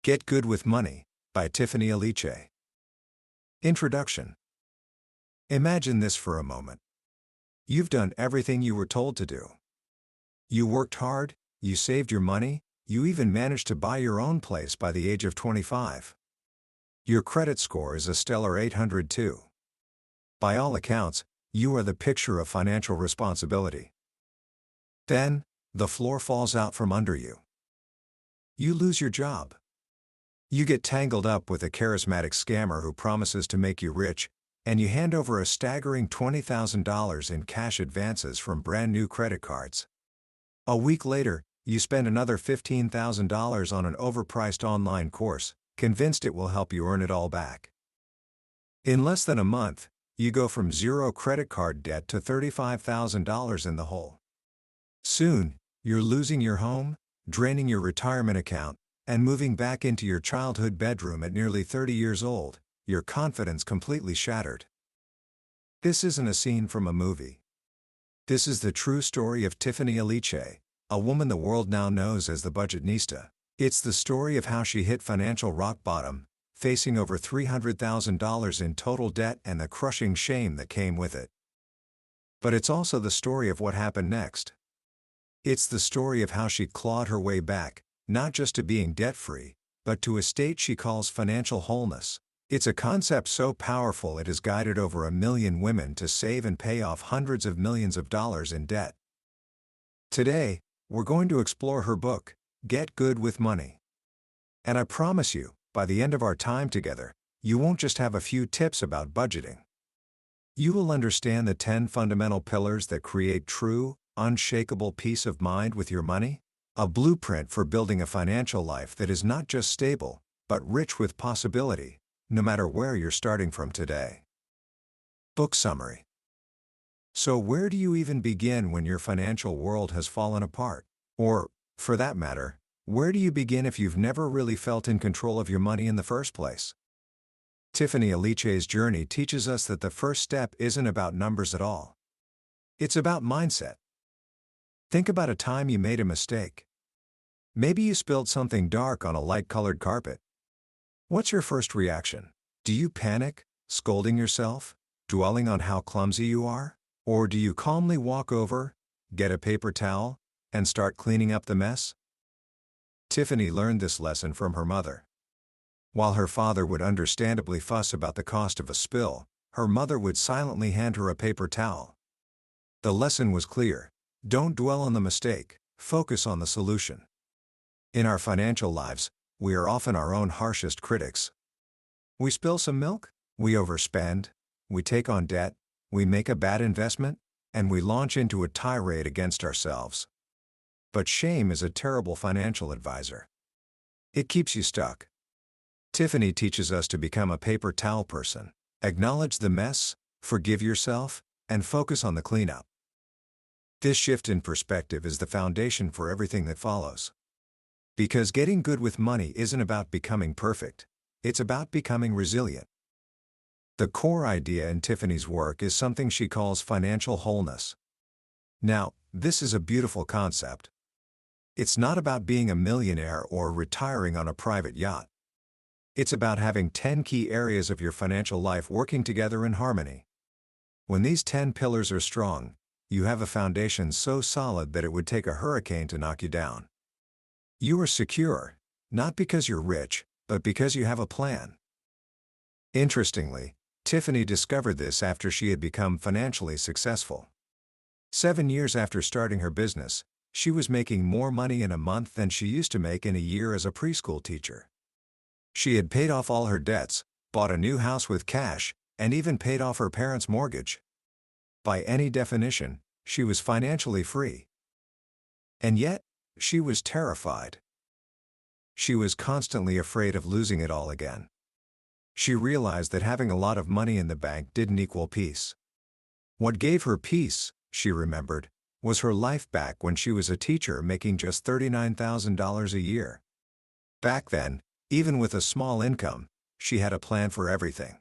Get Good with Money, by Tiffany Aliche. Introduction. Imagine this for a moment. You've done everything you were told to do. You worked hard, you saved your money, you even managed to buy your own place by the age of 25. Your credit score is a stellar 802. By all accounts, you are the picture of financial responsibility. Then, the floor falls out from under you. You lose your job. You get tangled up with a charismatic scammer who promises to make you rich, and you hand over a staggering $20,000 in cash advances from brand new credit cards. A week later, you spend another $15,000 on an overpriced online course, convinced it will help you earn it all back. In less than a month, you go from zero credit card debt to $35,000 in the hole. Soon, you're losing your home, draining your retirement account, and moving back into your childhood bedroom at nearly 30 years old, your confidence completely shattered. This isn't a scene from a movie. This is the true story of Tiffany Aliche, a woman the world now knows as the Budgetnista. It's the story of how she hit financial rock bottom, facing over $300,000 in total debt and the crushing shame that came with it. But it's also the story of what happened next. It's the story of how she clawed her way back, not just to being debt-free, but to a state she calls financial wholeness. It's a concept so powerful it has guided over 1 million women to save and pay off hundreds of millions of dollars in debt. Today, we're going to explore her book, Get Good with Money. And I promise you, by the end of our time together, you won't just have a few tips about budgeting. You will understand the 10 fundamental pillars that create true, unshakable peace of mind with your money. A blueprint for building a financial life that is not just stable, but rich with possibility, no matter where you're starting from today. Book summary. So where do you even begin when your financial world has fallen apart? Or, for that matter, where do you begin if you've never really felt in control of your money in the first place? Tiffany Aliche's journey teaches us that the first step isn't about numbers at all. It's about mindset. Think about a time you made a mistake. Maybe you spilled something dark on a light-colored carpet. What's your first reaction? Do you panic, scolding yourself, dwelling on how clumsy you are? Or do you calmly walk over, get a paper towel, and start cleaning up the mess? Tiffany learned this lesson from her mother. While her father would understandably fuss about the cost of a spill, her mother would silently hand her a paper towel. The lesson was clear. Don't dwell on the mistake, focus on the solution. In our financial lives, we are often our own harshest critics. We spill some milk, we overspend, we take on debt, we make a bad investment, and we launch into a tirade against ourselves. But shame is a terrible financial advisor. It keeps you stuck. Tiffany teaches us to become a paper towel person. Acknowledge the mess, forgive yourself, and focus on the cleanup. This shift in perspective is the foundation for everything that follows. Because getting good with money isn't about becoming perfect, it's about becoming resilient. The core idea in Tiffany's work is something she calls financial wholeness. Now, this is a beautiful concept. It's not about being a millionaire or retiring on a private yacht. It's about having 10 key areas of your financial life working together in harmony. When these 10 pillars are strong, you have a foundation so solid that it would take a hurricane to knock you down. You are secure, not because you're rich, but because you have a plan. Interestingly, Tiffany discovered this after she had become financially successful. 7 years after starting her business, she was making more money in a month than she used to make in a year as a preschool teacher. She had paid off all her debts, bought a new house with cash, and even paid off her parents' mortgage. By any definition, she was financially free. And yet, she was terrified. She was constantly afraid of losing it all again. She realized that having a lot of money in the bank didn't equal peace. What gave her peace, she remembered, was her life back when she was a teacher making just $39,000 a year. Back then, even with a small income, she had a plan for everything.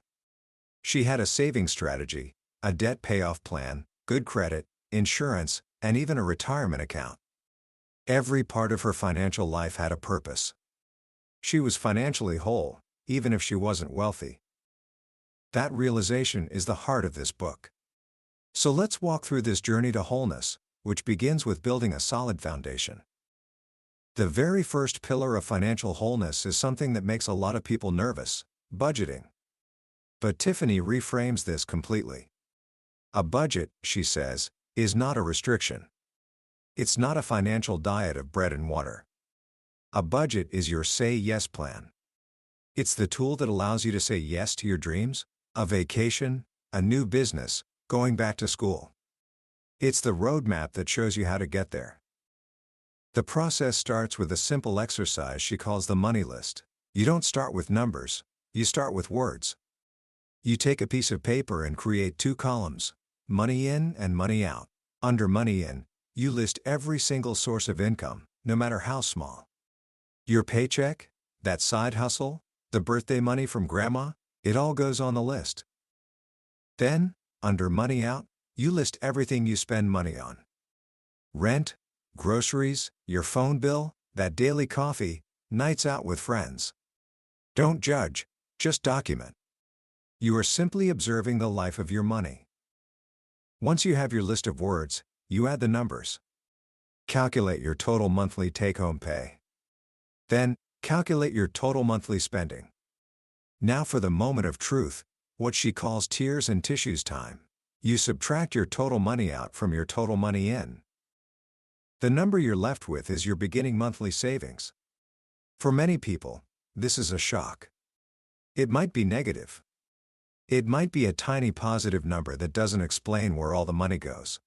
She had a saving strategy, a debt payoff plan, good credit, insurance, and even a retirement account. Every part of her financial life had a purpose. She was financially whole, even if she wasn't wealthy. That realization is the heart of this book. So let's walk through this journey to wholeness, which begins with building a solid foundation. The very first pillar of financial wholeness is something that makes a lot of people nervous: budgeting. But Tiffany reframes this completely. A budget, she says, is not a restriction. It's not a financial diet of bread and water. A budget is your say yes plan. It's the tool that allows you to say yes to your dreams, a vacation, a new business, going back to school. It's the roadmap that shows you how to get there. The process starts with a simple exercise she calls the money list. You don't start with numbers, you start with words. You take a piece of paper and create 2 columns, money in and money out. Under money in, you list every single source of income, no matter how small. Your paycheck, that side hustle, the birthday money from grandma, it all goes on the list. Then, under money out, you list everything you spend money on. Rent, groceries, your phone bill, that daily coffee, nights out with friends. Don't judge, just document. You are simply observing the life of your money. Once you have your list of words, you add the numbers. Calculate your total monthly take-home pay. Then, calculate your total monthly spending. Now for the moment of truth, what she calls tears and tissues time. You subtract your total money out from your total money in. The number you're left with is your beginning monthly savings. For many people, this is a shock. It might be negative. It might be a tiny positive number that doesn't explain where all the money goes.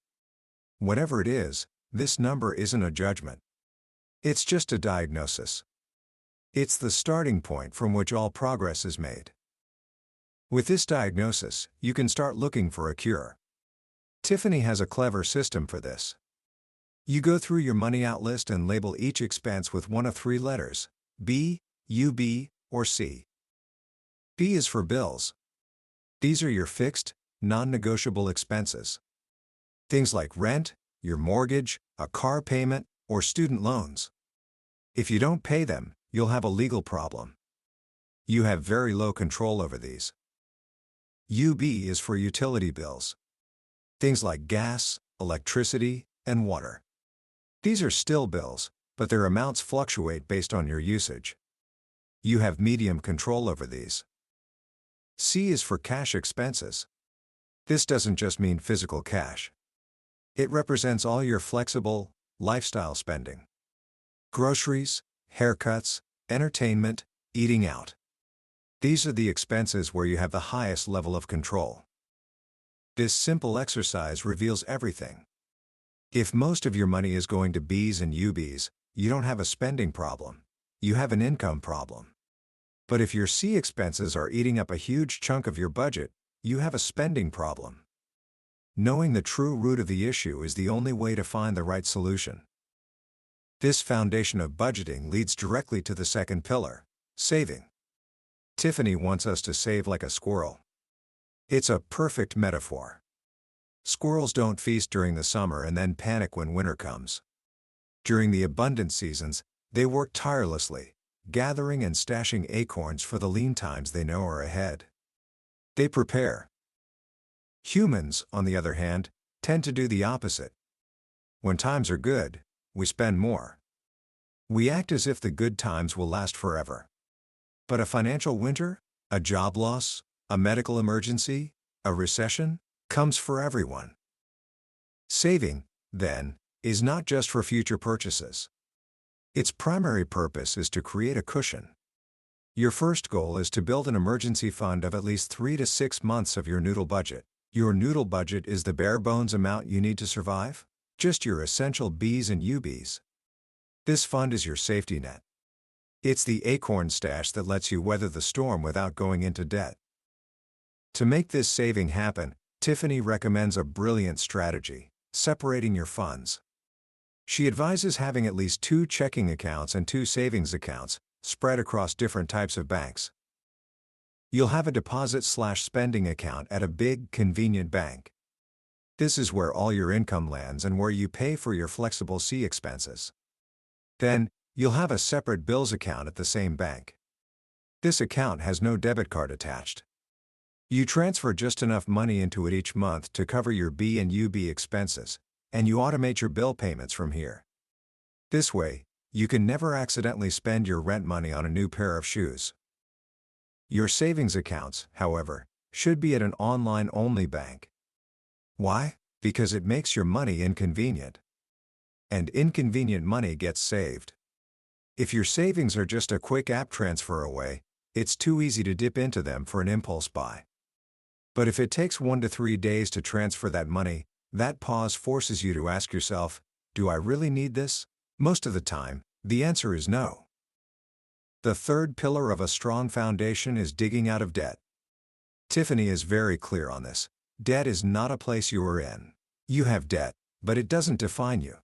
Whatever it is, this number isn't a judgment. It's just a diagnosis. It's the starting point from which all progress is made. With this diagnosis, you can start looking for a cure. Tiffany has a clever system for this. You go through your money out list and label each expense with one of 3 letters: B, UB, or C. B is for bills. These are your fixed, non-negotiable expenses. Things like rent, your mortgage, a car payment, or student loans. If you don't pay them, you'll have a legal problem. You have very low control over these. UB is for utility bills. Things like gas, electricity, and water. These are still bills, but their amounts fluctuate based on your usage. You have medium control over these. C is for cash expenses. This doesn't just mean physical cash. It represents all your flexible, lifestyle spending. Groceries, haircuts, entertainment, eating out. These are the expenses where you have the highest level of control. This simple exercise reveals everything. If most of your money is going to B's and UB's, you don't have a spending problem. You have an income problem. But if your C expenses are eating up a huge chunk of your budget, you have a spending problem. Knowing the true root of the issue is the only way to find the right solution. This foundation of budgeting leads directly to the second pillar: saving. Tiffany wants us to save like a squirrel. It's a perfect metaphor. Squirrels don't feast during the summer and then panic when winter comes. During the abundant seasons, they work tirelessly, gathering and stashing acorns for the lean times they know are ahead. They prepare. Humans, on the other hand, tend to do the opposite. When times are good, we spend more. We act as if the good times will last forever. But a financial winter, a job loss, a medical emergency, a recession, comes for everyone. Saving, then, is not just for future purchases. Its primary purpose is to create a cushion. Your first goal is to build an emergency fund of at least 3 to 6 months of your noodle budget. Your noodle budget is the bare bones amount you need to survive, just your essential B's and UB's. This fund is your safety net. It's the acorn stash that lets you weather the storm without going into debt. To make this saving happen, Tiffany recommends a brilliant strategy: separating your funds. She advises having at least 2 checking accounts and 2 savings accounts, spread across different types of banks. You'll have a deposit/spending account at a big, convenient bank. This is where all your income lands and where you pay for your flexible C expenses. Then, you'll have a separate bills account at the same bank. This account has no debit card attached. You transfer just enough money into it each month to cover your B&UB expenses, and you automate your bill payments from here. This way, you can never accidentally spend your rent money on a new pair of shoes. Your savings accounts, however, should be at an online-only bank. Why? Because it makes your money inconvenient. And inconvenient money gets saved. If your savings are just a quick app transfer away, it's too easy to dip into them for an impulse buy. But if it takes 1 to 3 days to transfer that money, that pause forces you to ask yourself, do I really need this? Most of the time, the answer is no. The third pillar of a strong foundation is digging out of debt. Tiffany is very clear on this. Debt is not a place you are in. You have debt, but it doesn't define you.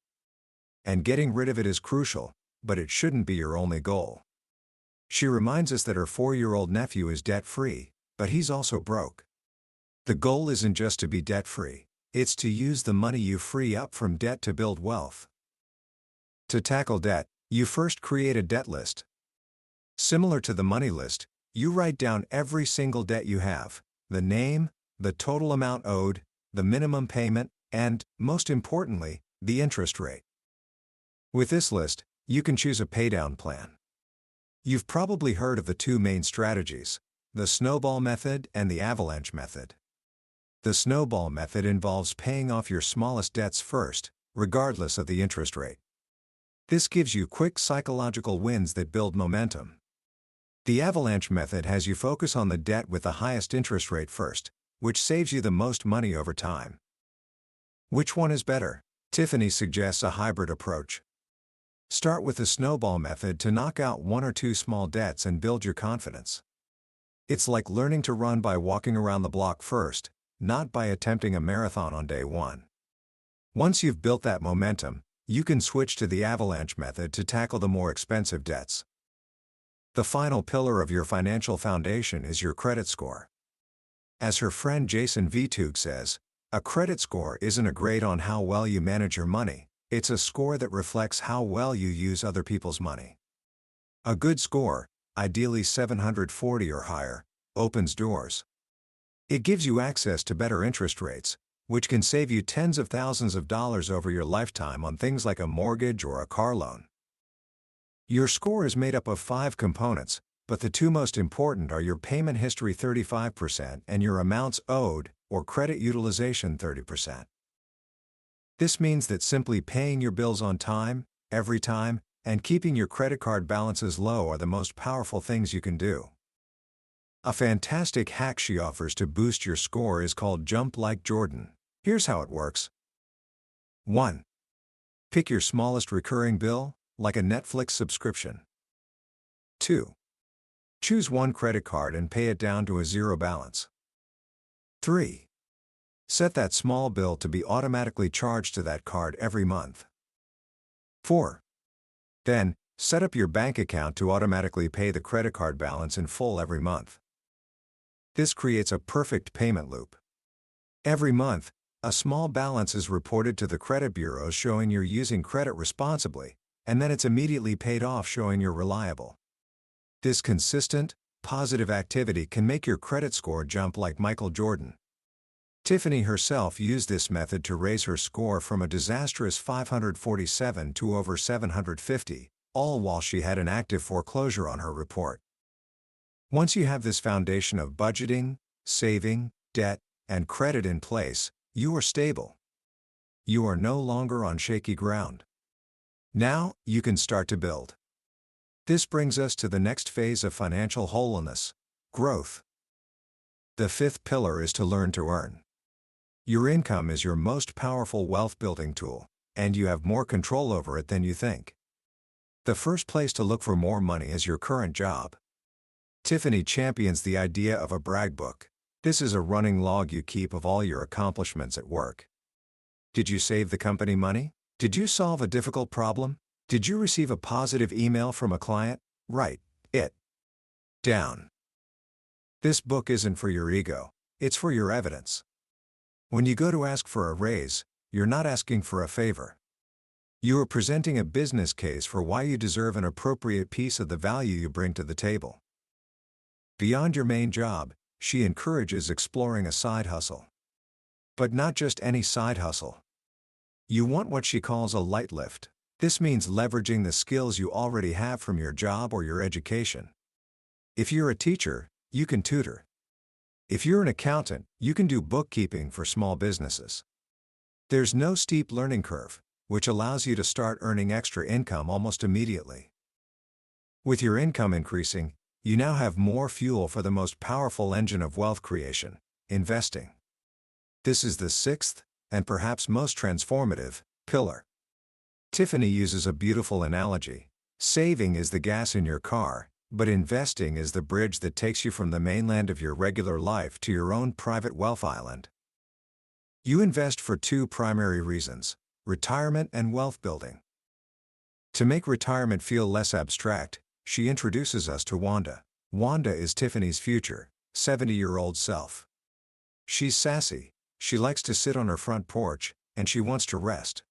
And getting rid of it is crucial, but it shouldn't be your only goal. She reminds us that her 4-year-old nephew is debt-free, but he's also broke. The goal isn't just to be debt-free, it's to use the money you free up from debt to build wealth. To tackle debt, you first create a debt list. Similar to the money list, you write down every single debt you have, the name, the total amount owed, the minimum payment, and, most importantly, the interest rate. With this list, you can choose a paydown plan. You've probably heard of the two main strategies, the snowball method and the avalanche method. The snowball method involves paying off your smallest debts first, regardless of the interest rate. This gives you quick psychological wins that build momentum. The avalanche method has you focus on the debt with the highest interest rate first, which saves you the most money over time. Which one is better? Tiffany suggests a hybrid approach. Start with the snowball method to knock out 1 or 2 small debts and build your confidence. It's like learning to run by walking around the block first, not by attempting a marathon on day 1. Once you've built that momentum, you can switch to the avalanche method to tackle the more expensive debts. The final pillar of your financial foundation is your credit score. As her friend Jason Vitug says, a credit score isn't a grade on how well you manage your money, it's a score that reflects how well you use other people's money. A good score, ideally 740 or higher, opens doors. It gives you access to better interest rates, which can save you tens of thousands of dollars over your lifetime on things like a mortgage or a car loan. Your score is made up of 5 components, but the 2 most important are your payment history 35% and your amounts owed, or credit utilization 30%. This means that simply paying your bills on time, every time, and keeping your credit card balances low are the most powerful things you can do. A fantastic hack she offers to boost your score is called Jump Like Jordan. Here's how it works. 1. Pick your smallest recurring bill, like a Netflix subscription. 2. Choose one credit card and pay it down to a 0 balance. 3. Set that small bill to be automatically charged to that card every month. 4. Then, set up your bank account to automatically pay the credit card balance in full every month. This creates a perfect payment loop. Every month, a small balance is reported to the credit bureaus showing you're using credit responsibly, and then it's immediately paid off showing you're reliable. This consistent, positive activity can make your credit score jump like Michael Jordan. Tiffany herself used this method to raise her score from a disastrous 547 to over 750, all while she had an active foreclosure on her report. Once you have this foundation of budgeting, saving, debt, and credit in place, you are stable. You are no longer on shaky ground. Now, you can start to build. This brings us to the next phase of financial wholeness, growth. The 5th pillar is to learn to earn. Your income is your most powerful wealth-building tool, and you have more control over it than you think. The first place to look for more money is your current job. Tiffany champions the idea of a brag book. This is a running log you keep of all your accomplishments at work. Did you save the company money? Did you solve a difficult problem? Did you receive a positive email from a client? Write it down. This book isn't for your ego, it's for your evidence. When you go to ask for a raise, you're not asking for a favor. You are presenting a business case for why you deserve an appropriate piece of the value you bring to the table. Beyond your main job, she encourages exploring a side hustle. But not just any side hustle. You want what she calls a light lift. This means leveraging the skills you already have from your job or your education. If you're a teacher, you can tutor. If you're an accountant, you can do bookkeeping for small businesses. There's no steep learning curve, which allows you to start earning extra income almost immediately. With your income increasing, you now have more fuel for the most powerful engine of wealth creation, investing. This is the sixth, and perhaps most transformative, pillar. Tiffany uses a beautiful analogy. Saving is the gas in your car, but investing is the bridge that takes you from the mainland of your regular life to your own private wealth island. You invest for two primary reasons: retirement and wealth building. To make retirement feel less abstract, she introduces us to Wanda. Wanda is Tiffany's future, 70-year-old self. She's sassy, she likes to sit on her front porch, and she wants to rest.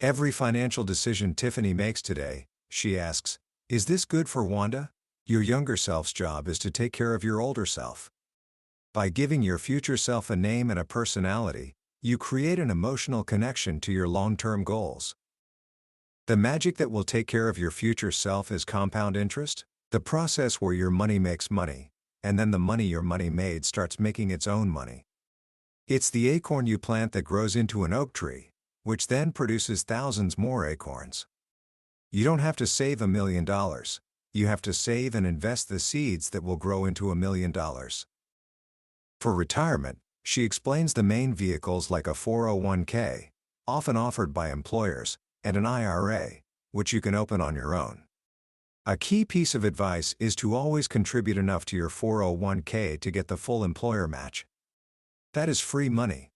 Every financial decision Tiffany makes today, she asks, is this good for Wanda? Your younger self's job is to take care of your older self. By giving your future self a name and a personality, you create an emotional connection to your long-term goals. The magic that will take care of your future self is compound interest, the process where your money makes money, and then the money your money made starts making its own money. It's the acorn you plant that grows into an oak tree, which then produces thousands more acorns. You don't have to save $1 million. You have to save and invest the seeds that will grow into $1 million. For retirement, she explains the main vehicles like a 401k, often offered by employers, and an IRA, which you can open on your own. A key piece of advice is to always contribute enough to your 401k to get the full employer match. That is free money.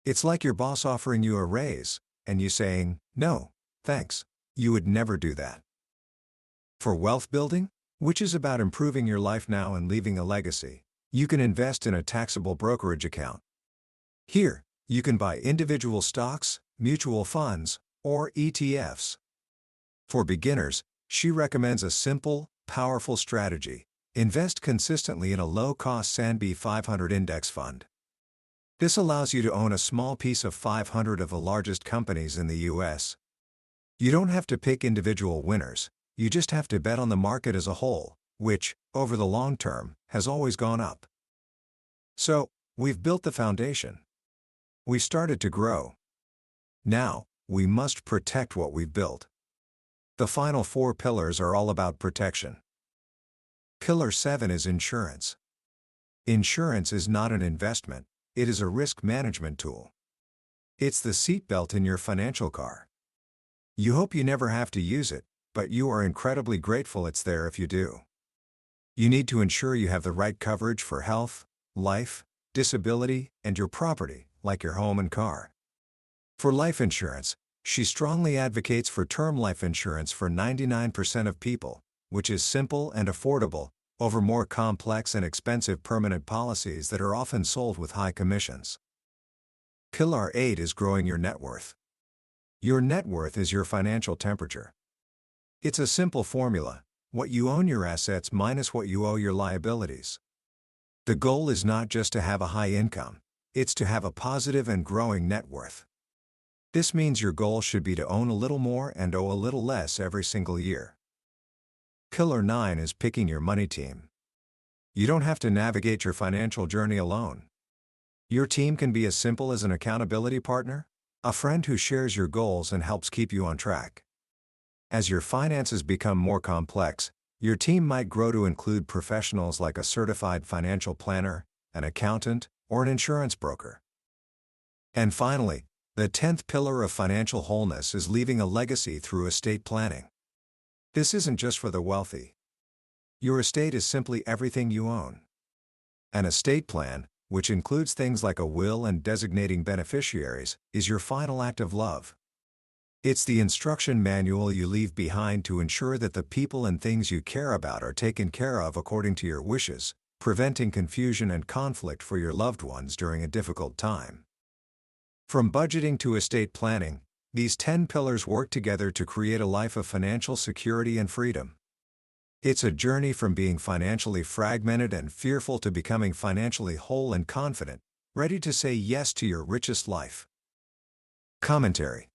It's like your boss offering you a raise, and you saying, "No, thanks." You would never do that. For wealth building, which is about improving your life now and leaving a legacy, you can invest in a taxable brokerage account. Here, you can buy individual stocks, mutual funds, or ETFs. For beginners, she recommends a simple, powerful strategy: invest consistently in a low-cost S&P 500 index fund. This allows you to own a small piece of 500 of the largest companies in the U.S. You don't have to pick individual winners, you just have to bet on the market as a whole, which, over the long term, has always gone up. So, we've built the foundation. We started to grow. Now, we must protect what we've built. The final 4 pillars are all about protection. Pillar 7 is insurance. Insurance is not an investment, it is a risk management tool. It's the seatbelt in your financial car. You hope you never have to use it, but you are incredibly grateful it's there if you do. You need to ensure you have the right coverage for health, life, disability, and your property, like your home and car. For life insurance, she strongly advocates for term life insurance for 99% of people, which is simple and affordable, over more complex and expensive permanent policies that are often sold with high commissions. Pillar 8 is growing your net worth. Your net worth is your financial temperature. It's a simple formula: what you own your assets minus what you owe your liabilities. The goal is not just to have a high income, it's to have a positive and growing net worth. This means your goal should be to own a little more and owe a little less every single year. Pillar 9 is picking your money team. You don't have to navigate your financial journey alone. Your team can be as simple as an accountability partner, a friend who shares your goals and helps keep you on track. As your finances become more complex, your team might grow to include professionals like a certified financial planner, an accountant, or an insurance broker. And finally, the 10th pillar of financial wholeness is leaving a legacy through estate planning. This isn't just for the wealthy. Your estate is simply everything you own. An estate plan, which includes things like a will and designating beneficiaries, is your final act of love. It's the instruction manual you leave behind to ensure that the people and things you care about are taken care of according to your wishes, preventing confusion and conflict for your loved ones during a difficult time. From budgeting to estate planning, These 10 pillars work together to create a life of financial security and freedom. It's a journey from being financially fragmented and fearful to becoming financially whole and confident, ready to say yes to your richest life. Commentary.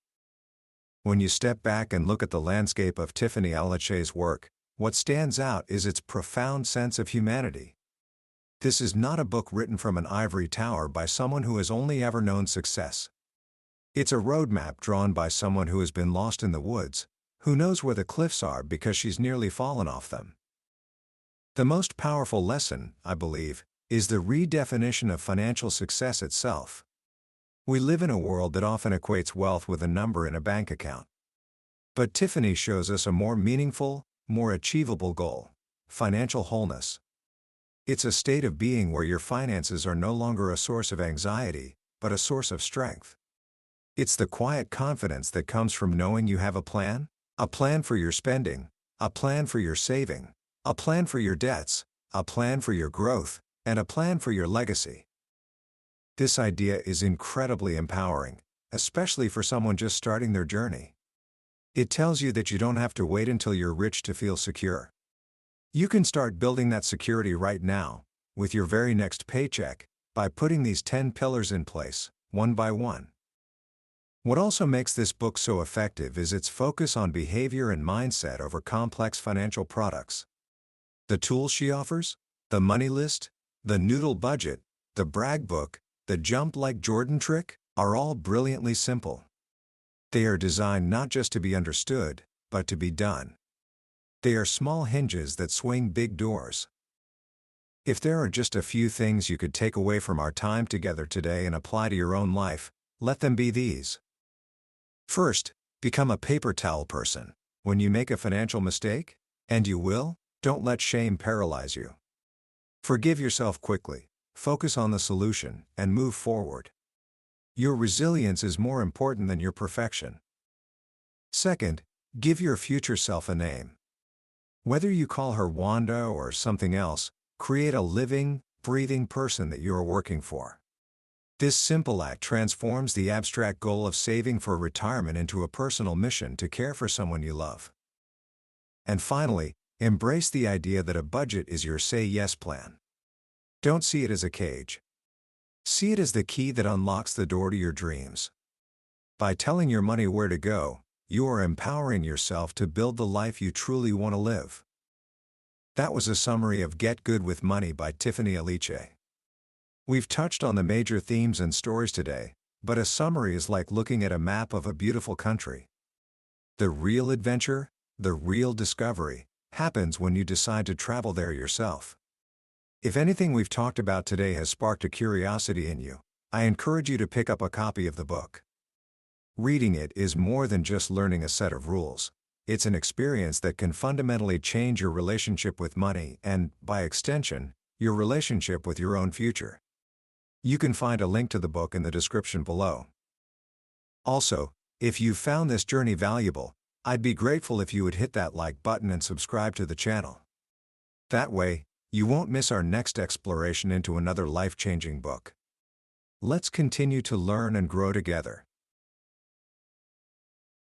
When you step back and look at the landscape of Tiffany Aliche's work, what stands out is its profound sense of humanity. This is not a book written from an ivory tower by someone who has only ever known success. It's a roadmap drawn by someone who has been lost in the woods, who knows where the cliffs are because she's nearly fallen off them. The most powerful lesson, I believe, is the redefinition of financial success itself. We live in a world that often equates wealth with a number in a bank account. But Tiffany shows us a more meaningful, more achievable goal: financial wholeness. It's a state of being where your finances are no longer a source of anxiety, but a source of strength. It's the quiet confidence that comes from knowing you have a plan for your spending, a plan for your saving, a plan for your debts, a plan for your growth, and a plan for your legacy. This idea is incredibly empowering, especially for someone just starting their journey. It tells you that you don't have to wait until you're rich to feel secure. You can start building that security right now, with your very next paycheck, by putting these 10 pillars in place, one by one. What also makes this book so effective is its focus on behavior and mindset over complex financial products. The tools she offers, the money list, the noodle budget, the brag book, the jump like Jordan trick, are all brilliantly simple. They are designed not just to be understood, but to be done. They are small hinges that swing big doors. If there are just a few things you could take away from our time together today and apply to your own life, let them be these. First, become a paper towel person. When you make a financial mistake, and you will, don't let shame paralyze you. Forgive yourself quickly, focus on the solution, and move forward. Your resilience is more important than your perfection. Second, give your future self a name. Whether you call her Wanda or something else, create a living, breathing person that you are working for. This simple act transforms the abstract goal of saving for retirement into a personal mission to care for someone you love. And finally, embrace the idea that a budget is your say yes plan. Don't see it as a cage. See it as the key that unlocks the door to your dreams. By telling your money where to go, you are empowering yourself to build the life you truly want to live. That was a summary of Get Good with Money by Tiffany Aliche. We've touched on the major themes and stories today, but a summary is like looking at a map of a beautiful country. The real adventure, the real discovery, happens when you decide to travel there yourself. If anything we've talked about today has sparked a curiosity in you, I encourage you to pick up a copy of the book. Reading it is more than just learning a set of rules. It's an experience that can fundamentally change your relationship with money and, by extension, your relationship with your own future. You can find a link to the book in the description below. Also, if you found this journey valuable, I'd be grateful if you would hit that like button and subscribe to the channel. That way, you won't miss our next exploration into another life-changing book. Let's continue to learn and grow together.